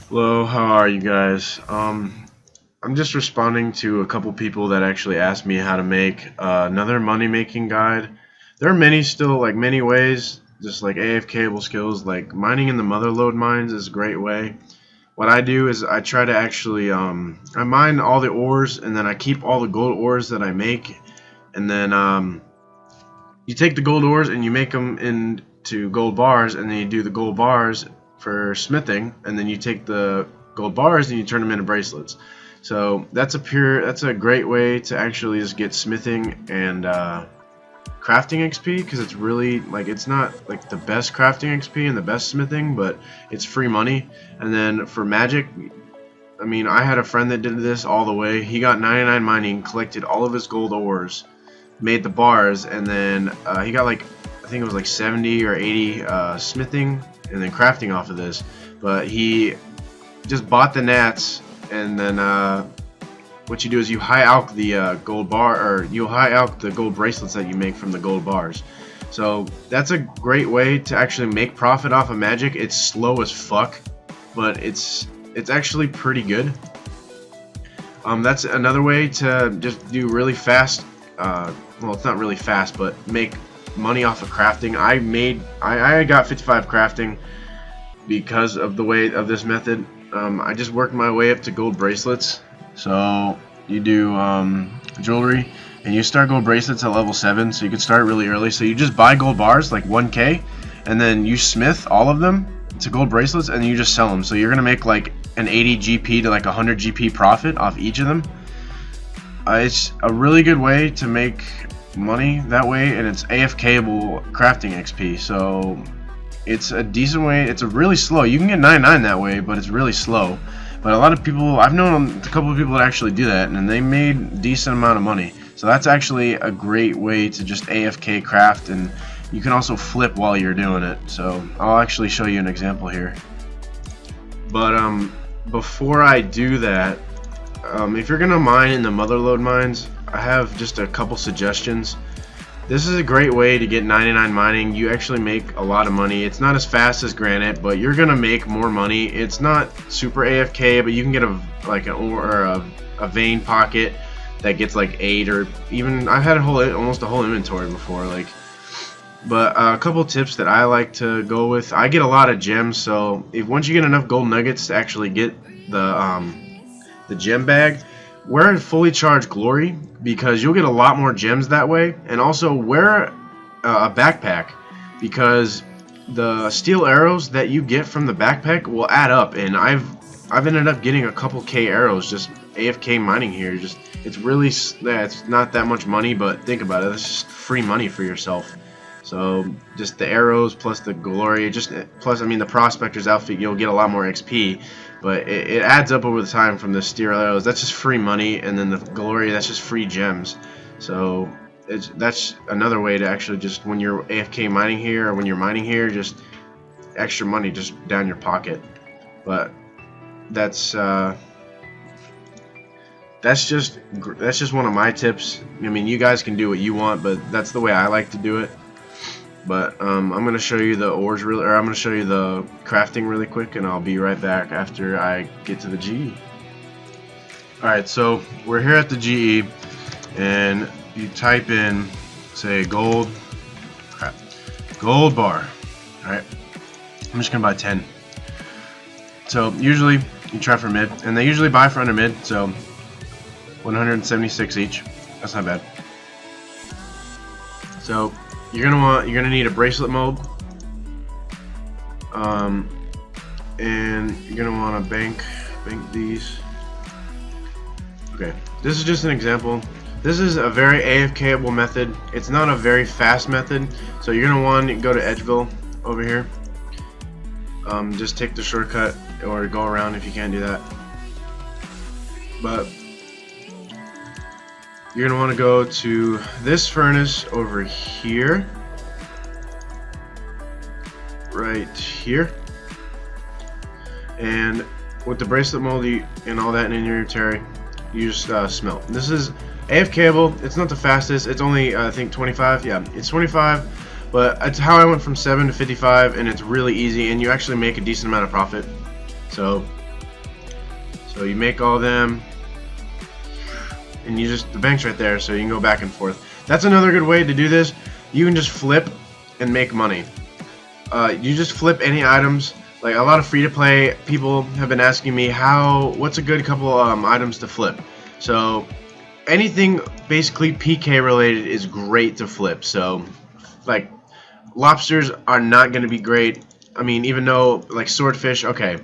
Hello, how are you guys? I'm just responding to a couple people that actually asked me how to make another money making guide. There are many still, like many ways, just like AFK skills, like mining in the motherlode mines is a great way. What I do is I try to actually, I mine all the ores and then I keep all the gold ores that I make. And then you take the gold ores and you make them into gold bars, and then you do the gold bars for smithing, and then you take the gold bars and you turn them into bracelets. So that's a great way to actually just get smithing and crafting XP, because it's really like, it's not like the best crafting XP and the best smithing, but it's free money. And then for magic, I mean, I had a friend that did this all the way. He got 99 mining, collected all of his gold ores, made the bars, and then he got like, I think it was like 70 or 80 smithing and then crafting off of this. But he just bought the nats, and then what you do is you high alch the gold bar, or you high alch the gold bracelets that you make from the gold bars. So that's a great way to actually make profit off of magic. It's slow as fuck, but it's actually pretty good. That's another way to just do really fast, well, it's not really fast, but make money off of crafting. I got 55 crafting because of the way of this method. I just worked my way up to gold bracelets. So you do jewelry, and you start gold bracelets at level 7, so you can start really early. So you just buy gold bars, like 1k, and then you smith all of them to gold bracelets, and you just sell them. So you're gonna make like an 80 GP to like 100 GP profit off each of them. It's a really good way to make money that way, and it's AFK-able crafting XP. So it's a decent way. It's a really slow. You can get 99 that way, but it's really slow. But a lot of people, I've known a couple of people that actually do that, and they made a decent amount of money. So that's actually a great way to just AFK craft, and you can also flip while you're doing it. So I'll actually show you an example here. But before I do that, if you're gonna mine in the motherlode mines, I have just a couple suggestions. This is a great way to get 99 mining. You actually make a lot of money. It's not as fast as granite, but you're gonna make more money. It's not super AFK, but you can get a vein pocket that gets like 8, or even I've had almost a whole inventory before. But a couple tips that I like to go with. I get a lot of gems, so once you get enough gold nuggets to actually get the gem bag, wear a fully charged glory, because you'll get a lot more gems that way. And also wear a backpack, because the steel arrows that you get from the backpack will add up, and I've ended up getting a couple K arrows just AFK mining here. It's really, it's not that much money, but think about it, it's just free money for yourself. So just the arrows plus the glory, plus, I mean, the prospector's outfit, you'll get a lot more XP, but it adds up over the time from the steel arrows. That's just free money, and then the glory, that's just free gems. So that's another way to actually, just when you're AFK mining here, or when you're mining here, just extra money just down your pocket. But that's just one of my tips. I mean, you guys can do what you want, but that's the way I like to do it. But I'm gonna show you the ores I'm gonna show you the crafting really quick, and I'll be right back after I get to the GE. Alright, so we're here at the GE, and you type in, say, gold bar. Alright, I'm just gonna buy 10. So usually you try for mid, and they usually buy for under mid, so 176 each. That's not bad. So you're gonna need a bracelet mold, and you're gonna want to bank these. Okay, this is just an example. This is a very AFK-able method. It's not a very fast method, so you're gonna want to go to Edgeville over here. Just take the shortcut, or go around if you can't do that. But you're going to want to go to this furnace over here, right here, and with the bracelet mold and all that in your inventory, you just smelt. This is AFK-able. It's not the fastest. It's only, I think, 25. Yeah, it's 25, but it's how I went from 7 to 55, and it's really easy, and you actually make a decent amount of profit. So So you make all them, and you just, the bank's right there, so you can go back and forth. That's another good way to do this. You can just flip and make money. You just flip any items. Like a lot of free-to-play people have been asking me what's a good couple items to flip. So anything basically PK related is great to flip. So like lobsters are not going to be great. I mean, even though like swordfish, okay,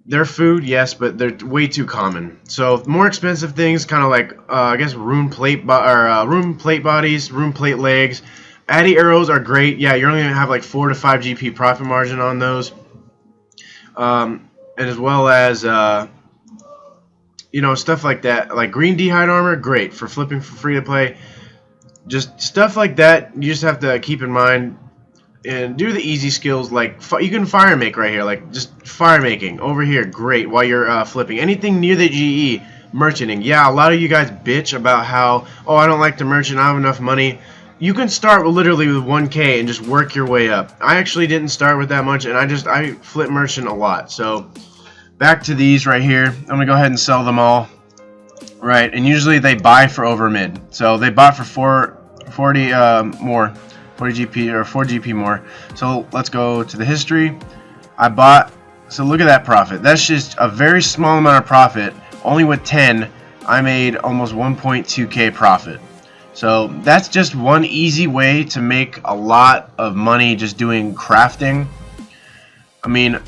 they're food, yes, but they're way too common. So more expensive things, kind of like I guess rune plate bodies, rune plate legs. Addy arrows are great. Yeah, you're only gonna have like 4 to 5 GP profit margin on those. And as well as you know, stuff like that, like green d'hide armor, great for flipping for free to play. Just stuff like that, you just have to keep in mind and do the easy skills. Like you can fire make right here, like just fire making over here, great. While you're flipping anything near the GE, merchanting. Yeah, a lot of you guys bitch about how, oh, I don't like to merchant, I don't have enough money. You can start literally with 1K and just work your way up. I actually didn't start with that much, and I flip merchant a lot. So back to these right here. I'm gonna go ahead and sell them all. Right, and usually they buy for over mid. So they bought for 40 more, 40 GP or 4 GP more. So let's go to the history. I bought. So look at that profit. That's just a very small amount of profit. Only with 10, I made almost 1.2K profit. So that's just one easy way to make a lot of money just doing crafting. I mean,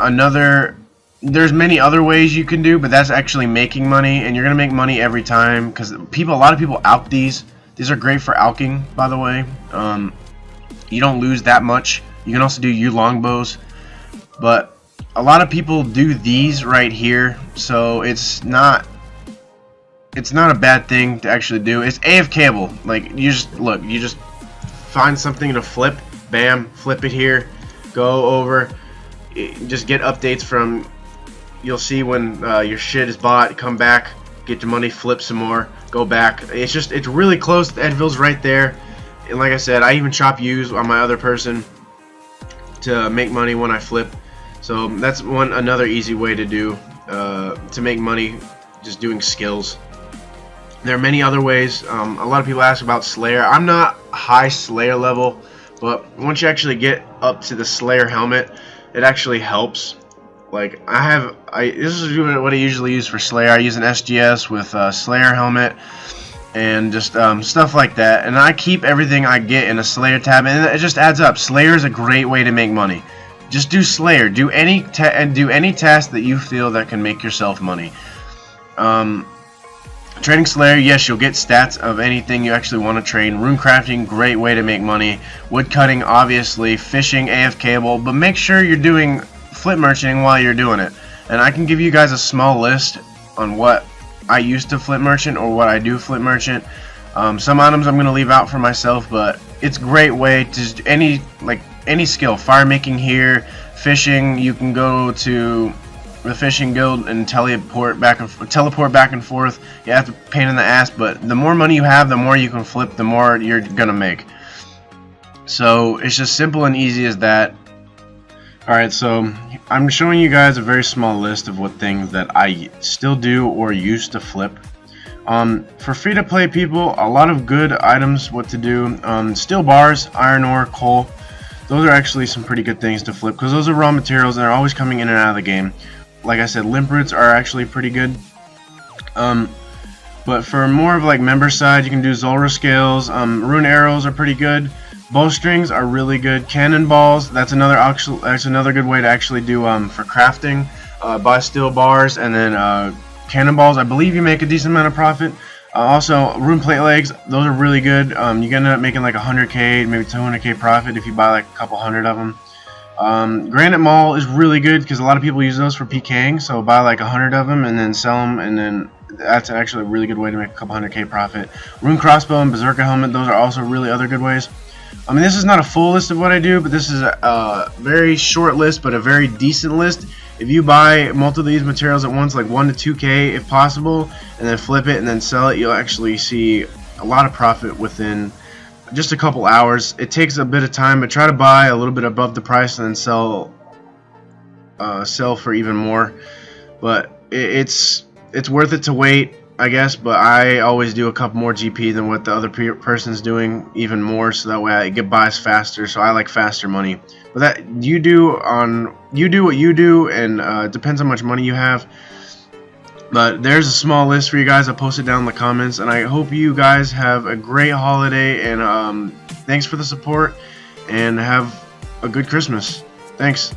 there's many other ways you can do, but that's actually making money, and you're gonna make money every time because a lot of people alch these. These are great for alching, by the way. You don't lose that much. You can also do yew longbows, but a lot of people do these right here, so it's not a bad thing to actually do. It's AFKable. Like you just find something to flip, bam, flip it here, go over, just get updates from. You'll see when your shit is bought, come back, get your money, flip some more, go back. It's really close. The Edville's right there, and like I said, I even chop yews on my other person to make money when I flip. So that's another easy way to do to make money, just doing skills. There are many other ways. A lot of people ask about Slayer. I'm not high Slayer level, but once you actually get up to the Slayer helmet, it actually helps. Like this is what I usually use for Slayer. I use an SGS with Slayer helmet and just stuff like that. And I keep everything I get in a Slayer tab, and it just adds up. Slayer is a great way to make money. Just do Slayer. Do any task that you feel that can make yourself money. Training Slayer, yes, you'll get stats of anything you actually want to train. Rune crafting, great way to make money. Wood cutting, obviously. Fishing, AFKable, but make sure you're doing flip merchanting while you're doing it. And I can give you guys a small list on what I used to flip merchant or what I do flip merchant. Some items I'm going to leave out for myself, but it's a great way to any skill. Fire making here, fishing, you can go to the fishing guild and teleport back and forth. You have to pain in the ass, but the more money you have, the more you can flip, the more you're gonna make. So it's just simple and easy as that. Alright, so I'm showing you guys a very small list of what things that I still do or used to flip. For free to play people, a lot of good items what to do. Steel bars, iron ore, coal, those are actually some pretty good things to flip because those are raw materials and they're always coming in and out of the game. Like I said, limp roots are actually pretty good. But for more of like member side, you can do Zulrah scales. Rune arrows are pretty good. Bowstrings are really good. Cannonballs, that's another good way to actually do for crafting. Buy steel bars and then cannonballs. I believe you make a decent amount of profit. Also, rune plate legs, those are really good. You're gonna end up making like 100k, maybe 200k profit if you buy like a couple hundred of them. Granite Maul is really good because a lot of people use those for PKing, so buy like 100 of them and then sell them, and then that's actually a really good way to make a couple 100k profit. Rune Crossbow and Berserker Helmet, those are also really other good ways. I mean, this is not a full list of what I do, but this is a very short list, but a very decent list. If you buy multiple of these materials at once, like 1 to 2k if possible, and then flip it and then sell it, you'll actually see a lot of profit within just a couple hours. It takes a bit of time, but try to buy a little bit above the price and then sell for even more. But it's it's worth it to wait, I guess, but I always do a couple more GP than what the other person's doing, even more, so that way I get buys faster. So I like faster money. But that you do what you do, and it depends how much money you have. But there's a small list for you guys. I'll post it down in the comments, and I hope you guys have a great holiday, and thanks for the support, and have a good Christmas. Thanks.